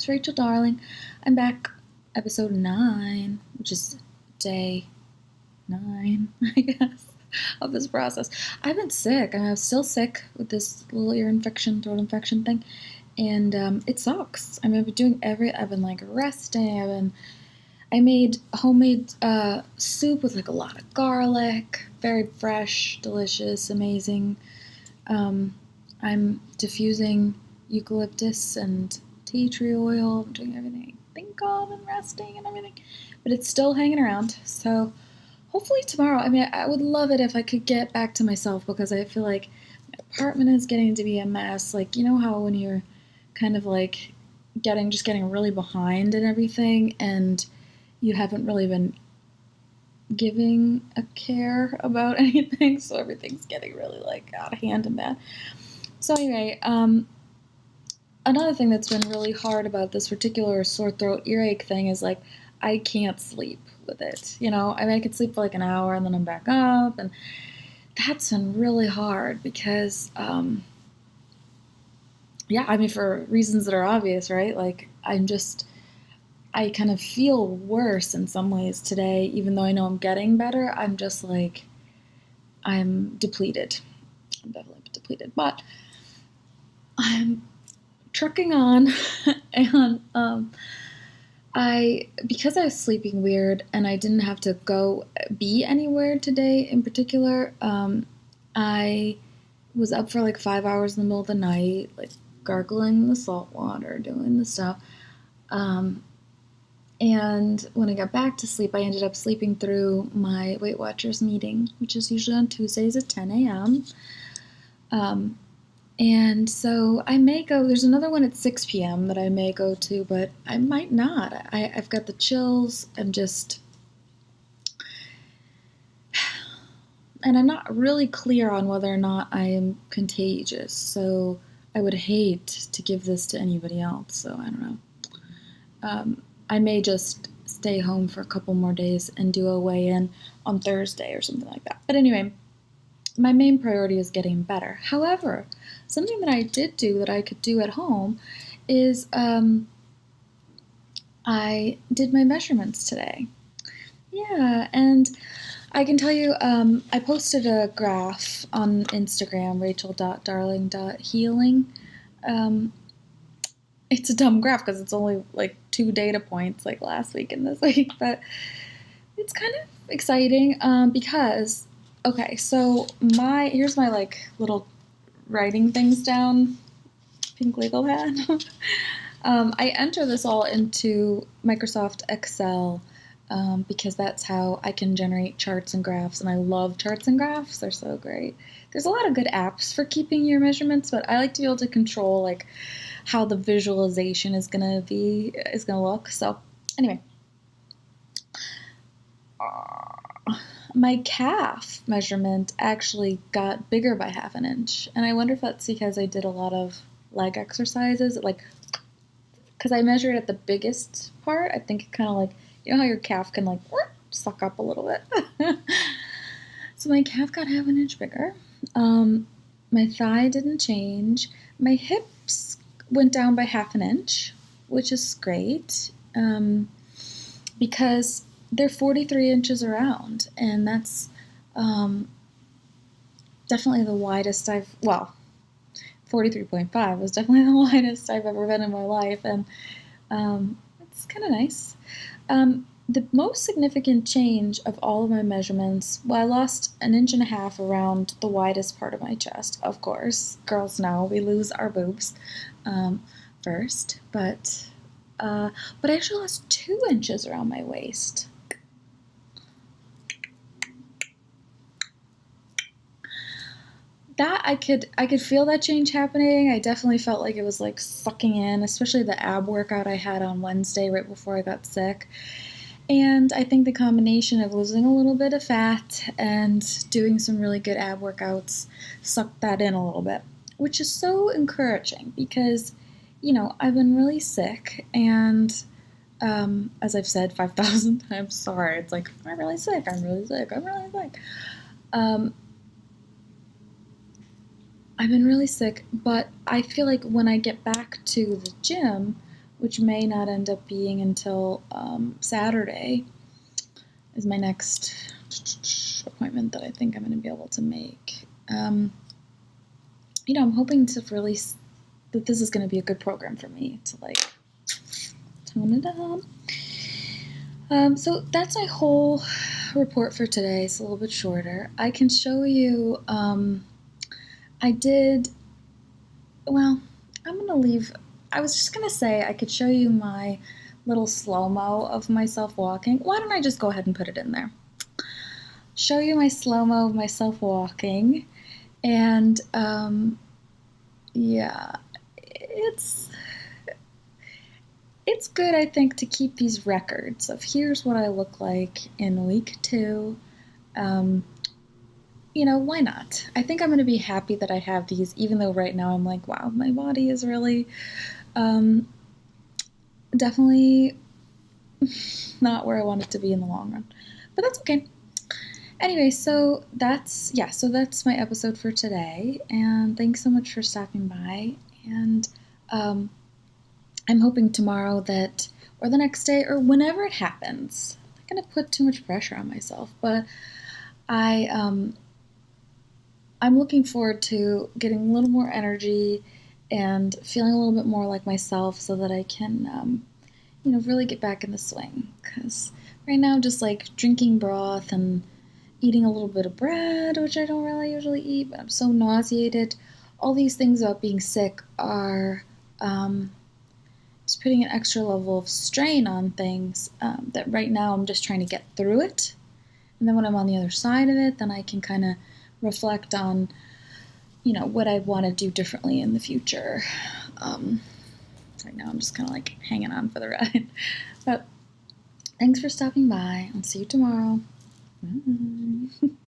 Rachel Darling. I'm back, episode 9, which is day 9, I guess, of this process. I've been sick. I'm still sick with this little ear infection, throat infection thing, and it sucks. I mean, I've been like resting. I made homemade soup with like a lot of garlic, very fresh, delicious, amazing. I'm diffusing eucalyptus and tea tree oil. I'm doing everything I think of and resting and everything, but it's still hanging around. So hopefully tomorrow, I mean, I would love it if I could get back to myself, because I feel like my apartment is getting to be a mess. Like, you know how when you're kind of like getting really behind and everything, and you haven't really been giving a care about anything, so everything's getting really like out of hand and bad. So anyway, another thing that's been really hard about this particular sore throat earache thing is like I can't sleep with it. You know, I mean, I could sleep for like an hour and then I'm back up, and that's been really hard because, yeah, I mean, for reasons that are obvious, right? Like I kind of feel worse in some ways today, even though I know I'm getting better. I'm just like, I'm depleted. I'm definitely depleted, but I'm trucking on, and because I was sleeping weird and I didn't have to go be anywhere today in particular, I was up for like 5 hours in the middle of the night, like gargling the salt water, doing the stuff. And when I got back to sleep, I ended up sleeping through my Weight Watchers meeting, which is usually on Tuesdays at 10 a.m. And so I may go, there's another one at 6 p.m. that I may go to, but I might not. I've got the chills. And I'm not really clear on whether or not I am contagious. So I would hate to give this to anybody else. So I don't know. I may just stay home for a couple more days and do a weigh-in on Thursday or something like that. But anyway, my main priority is getting better. However, something that I did do that I could do at home is I did my measurements today. Yeah, and I can tell you, I posted a graph on Instagram, rachel.darling.healing. It's a dumb graph because it's only like 2 data points, like last week and this week, but it's kind of exciting because, okay, so here's my like little writing things down, pink legal pad. I enter this all into Microsoft Excel because that's how I can generate charts and graphs, and I love charts and graphs. They're so great. There's a lot of good apps for keeping your measurements, but I like to be able to control like how the visualization is gonna look. So anyway, my calf measurement actually got bigger by 1/2 inch, and I wonder if that's because I did a lot of leg exercises, like because I measured at the biggest part. I think it kind of like, you know how your calf can like suck up a little bit. So my calf got 1/2 inch bigger. My thigh didn't change. My hips went down by 1/2 inch, which is great, because they're 43 inches around, and that's definitely the widest 43.5 was definitely the widest I've ever been in my life, and it's kind of nice. The most significant change of all of my measurements, well, I lost 1.5 inches around the widest part of my chest. Of course, girls know we lose our boobs first, but I actually lost 2 inches around my waist. That I could feel that change happening. I definitely felt like it was like sucking in, especially the ab workout I had on Wednesday right before I got sick. And I think the combination of losing a little bit of fat and doing some really good ab workouts sucked that in a little bit, which is so encouraging because, you know, I've been really sick, and as I've said 5,000 times, sorry, it's like, I'm really sick. I've been really sick, but I feel like when I get back to the gym, which may not end up being until Saturday, is my next appointment that I think I'm going to be able to make. I'm hoping to release that this is going to be a good program for me to tone it down. So that's my whole report for today. It's a little bit shorter. I can show you, I'm going to leave, I was just going to say I could show you my little slow-mo of myself walking. Why don't I just go ahead and put it in there? Show you my slow-mo of myself walking, and it's good, I think, to keep these records of here's what I look like in week 2. Why not? I think I'm going to be happy that I have these, even though right now I'm like, wow, my body is really definitely not where I want it to be in the long run. But that's okay. Anyway, so that's my episode for today, and thanks so much for stopping by, and I'm hoping tomorrow or the next day, or whenever it happens, I'm not going to put too much pressure on myself, but I'm looking forward to getting a little more energy and feeling a little bit more like myself so that I can, really get back in the swing, because right now I'm just like drinking broth and eating a little bit of bread, which I don't really usually eat, but I'm so nauseated. All these things about being sick are just putting an extra level of strain on things that right now I'm just trying to get through it. And then when I'm on the other side of it, then I can kind of reflect on, what I want to do differently in the future. Right now I'm just kind of like hanging on for the ride. But thanks for stopping by. I'll see you tomorrow. Bye.